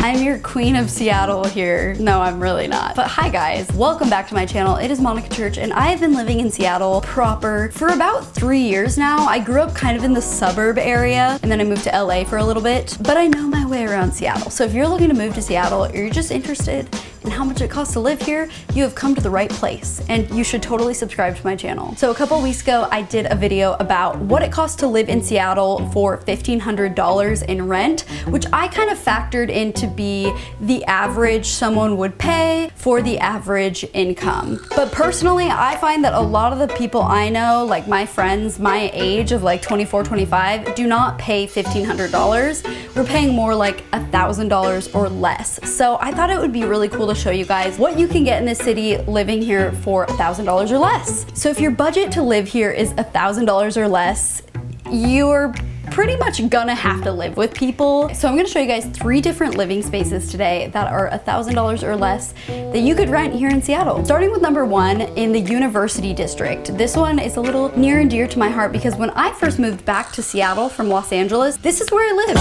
I'm your queen of Seattle here. No, I'm really not. But hi guys, welcome back to my channel. It is Monica Church and I have been living in Seattle proper for about 3 years now. I grew up kind of in the suburb area and then I moved to LA for a little bit, but I know my way around Seattle. So if you're looking to move to Seattle or you're just interested in how much it costs to live here, you have come to the right place and you should totally subscribe to my channel. So a couple weeks ago, I did a video about what it costs to live in Seattle for $1,500 in rent, which I kind of factored in to be the average someone would pay for the average income. But personally, I find that a lot of the people I know, like my friends my age of like 24, 25, do not pay $1,500. We're paying more like $1,000 or less. So I thought it would be really cool to show you guys what you can get in this city living here for $1,000 or less. So if your budget to live here is $1,000 or less, you're pretty much gonna have to live with people. So I'm gonna show you guys 3 different living spaces today that are $1,000 or less that you could rent here in Seattle. Starting with number 1 in the University District. This one is a little near and dear to my heart because when I first moved back to Seattle from Los Angeles, this is where I lived.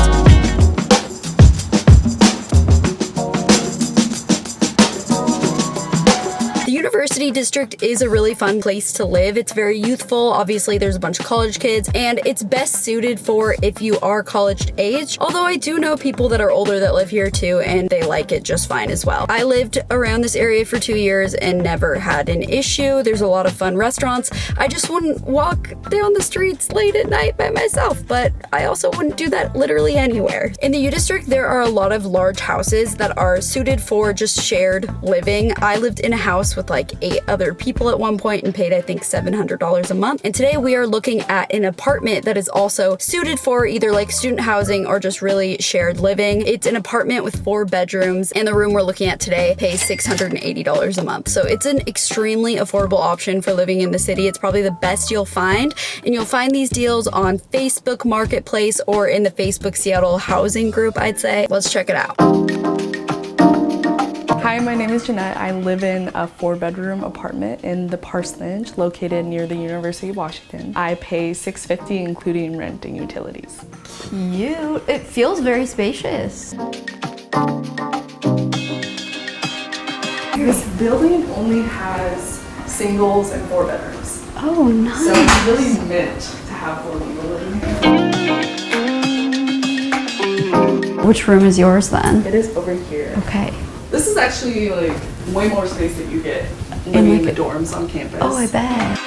The University District is a really fun place to live. It's very youthful. Obviously, there's a bunch of college kids, and it's best suited for if you are college age. Although I do know people that are older that live here too, and they like it just fine as well. I lived around this area for 2 years and never had an issue. There's a lot of fun restaurants. I just wouldn't walk down the streets late at night by myself, but I also wouldn't do that literally anywhere. In the U District, there are a lot of large houses that are suited for just shared living. I lived in a house with like 8 other people at one point and paid I think $700 a month. And today we are looking at an apartment that is also suited for either like student housing or just really shared living. It's an apartment with 4 bedrooms and the room we're looking at today pays $680 a month. So it's an extremely affordable option for living in the city. It's probably the best you'll find, and you'll find these deals on Facebook Marketplace or in the Facebook Seattle housing group, I'd say. Let's check it out. Hi, my name is Jeanette. I live in a 4-bedroom apartment in the Parsonage, located near the University of Washington. I pay $650 including rent and utilities. Cute. It feels very spacious. This building only has singles and 4 bedrooms. Oh, nice. So it's really meant to have 4 people living here. Which room is yours then? It is over here. Okay. This is actually like way more space that you get living in the dorms on campus. Oh, I bet.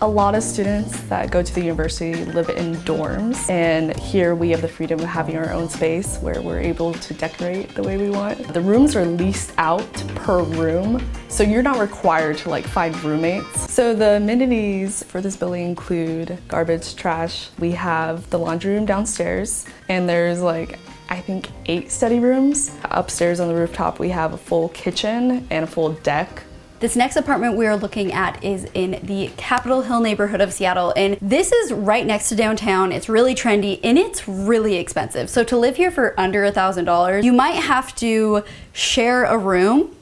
A lot of students that go to the university live in dorms, and here we have the freedom of having our own space where we're able to decorate the way we want. The rooms are leased out per room, so you're not required to like find roommates. So the amenities for this building include garbage, trash. We have the laundry room downstairs, and there's like I think 8 study rooms. Upstairs on the rooftop we have a full kitchen and a full deck. This next apartment we are looking at is in the Capitol Hill neighborhood of Seattle, and this is right next to downtown. It's really trendy and it's really expensive. So to live here for under $1,000, you might have to share a room,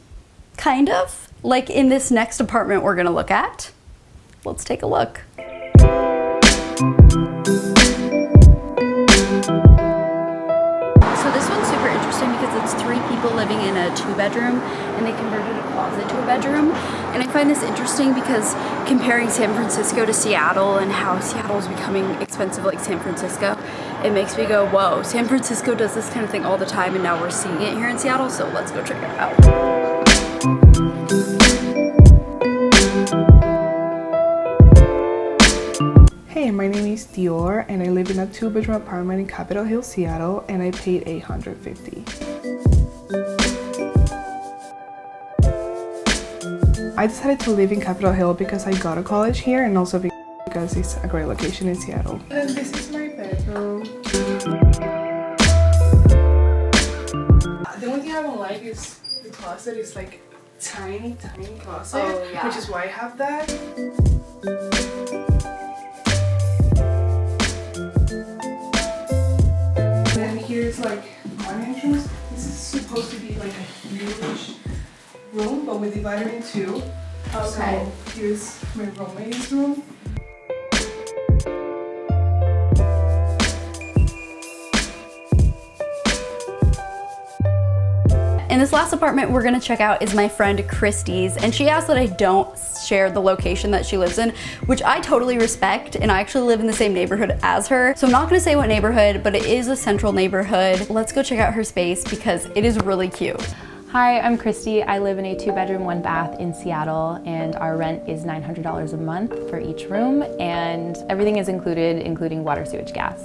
kind of, like in this next apartment we're gonna look at. Let's take a look. So this one's super interesting because it's 3 people living in a 2-bedroom and they converted a closet to a bedroom. And I find this interesting because comparing San Francisco to Seattle and how Seattle is becoming expensive like San Francisco, it makes me go, whoa, San Francisco does this kind of thing all the time and now we're seeing it here in Seattle, so let's go check it out. Hey, my name is Dior and I live in a 2-bedroom apartment in Capitol Hill, Seattle, and I paid $850. I decided to live in Capitol Hill because I got to college here and also because it's a great location in Seattle. And this is my bedroom. The only thing I don't like is the closet is like tiny closet, which is why I have that. Then here's like one entrance. This is supposed to be like a huge room, but we divided it in 2. Okay. So here's my roommate's room. And this last apartment we're gonna check out is my friend Christy's, and she asked that I don't share the location that she lives in, which I totally respect, and I actually live in the same neighborhood as her. So I'm not gonna say what neighborhood, but it is a central neighborhood. Let's go check out her space because it is really cute. Hi, I'm Christy. I live in a 2-bedroom, 1-bath in Seattle, and our rent is $900 a month for each room, and everything is included, including water, sewage, gas.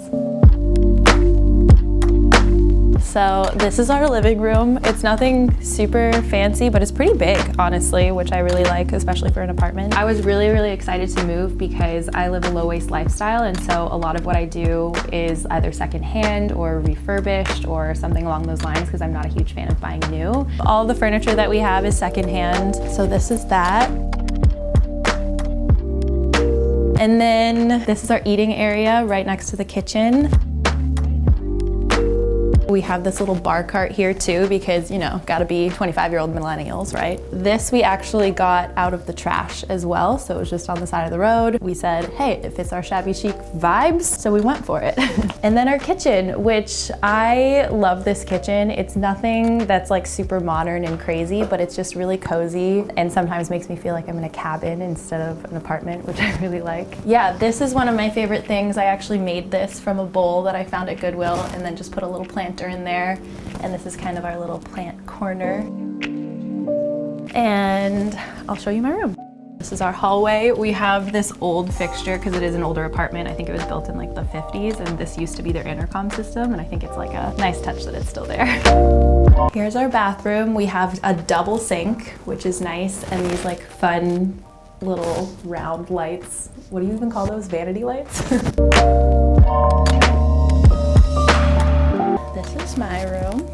So this is our living room. It's nothing super fancy, but it's pretty big, honestly, which I really like, especially for an apartment. I was really, really excited to move because I live a low-waste lifestyle, and so a lot of what I do is either secondhand or refurbished or something along those lines because I'm not a huge fan of buying new. All the furniture that we have is secondhand, so this is that. And then this is our eating area right next to the kitchen. We have this little bar cart here too because, you know, gotta be 25-year-old millennials, right? This we actually got out of the trash as well, so it was just on the side of the road. We said, hey, it fits our shabby chic vibes, so we went for it. And then our kitchen, which I love this kitchen. It's nothing that's like super modern and crazy, but it's just really cozy and sometimes makes me feel like I'm in a cabin instead of an apartment, which I really like. Yeah, this is one of my favorite things. I actually made this from a bowl that I found at Goodwill and then just put a little planter in there. And this is kind of our little plant corner. And I'll show you my room. This is our hallway. We have this old fixture because it is an older apartment. I think it was built in like the 50s, and this used to be their intercom system, and I think it's like a nice touch that it's still there. Here's our bathroom. We have a double sink, which is nice, and these like fun little round lights. What do you even call those? Vanity lights? This is my room.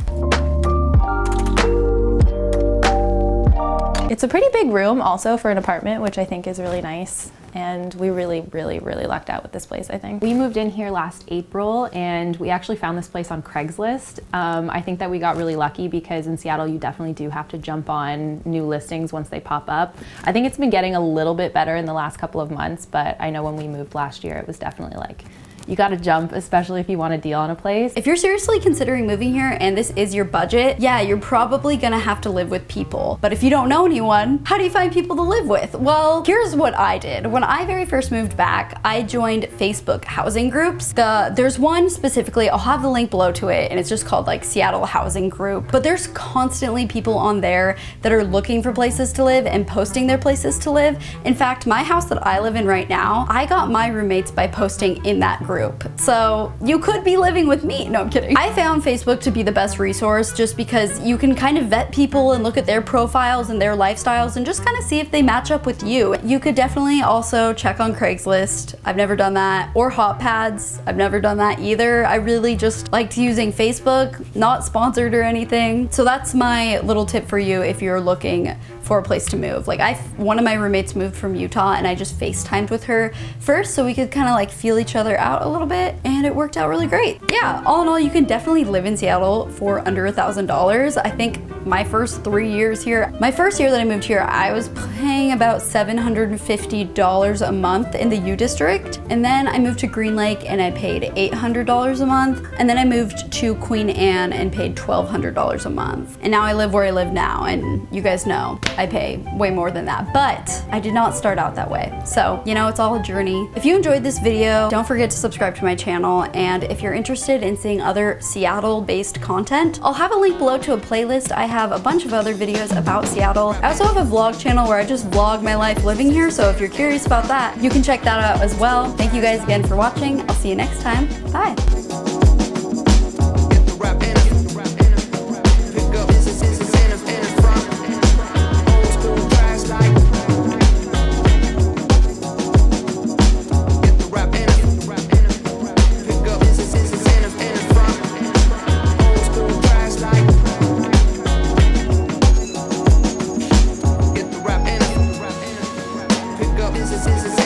It's a pretty big room also for an apartment, which I think is really nice. And we really, really, really lucked out with this place, I think. We moved in here last April and we actually found this place on Craigslist. I think that we got really lucky because in Seattle, you definitely do have to jump on new listings once they pop up. I think it's been getting a little bit better in the last couple of months, but I know when we moved last year, it was definitely like, you gotta jump, especially if you want a deal on a place. If you're seriously considering moving here and this is your budget, yeah, you're probably gonna have to live with people. But if you don't know anyone, how do you find people to live with? Well, here's what I did. When I very first moved back, I joined Facebook housing groups. There's one specifically, I'll have the link below to it, and it's just called like Seattle Housing Group. But there's constantly people on there that are looking for places to live and posting their places to live. In fact, my house that I live in right now, I got my roommates by posting in that group. So you could be living with me. No, I'm kidding. I found Facebook to be the best resource just because you can kind of vet people and look at their profiles and their lifestyles and just kind of see if they match up with you. You could definitely also check on Craigslist. I've never done that. Or Hotpads. I've never done that either. I really just liked using Facebook, not sponsored or anything. So that's my little tip for you if you're looking for a place to move. Like one of my roommates moved from Utah and I just FaceTimed with her first so we could kind of like feel each other out a little bit, and it worked out really great. Yeah, all in all, you can definitely live in Seattle for under $1,000. I think my first 3 years here, my first year that I moved here, I was paying about $750 a month in the U District. And then I moved to Green Lake and I paid $800 a month. And then I moved to Queen Anne and paid $1,200 a month. And now I live where I live now, and you guys know I pay way more than that, but I did not start out that way. So, you know, it's all a journey. If you enjoyed this video, don't forget to subscribe to my channel. And if you're interested in seeing other Seattle-based content, I'll have a link below to a playlist. I have a bunch of other videos about Seattle. I also have a vlog channel where I just vlog my life living here. So if you're curious about that, you can check that out as well. Thank you guys again for watching. I'll see you next time. Bye.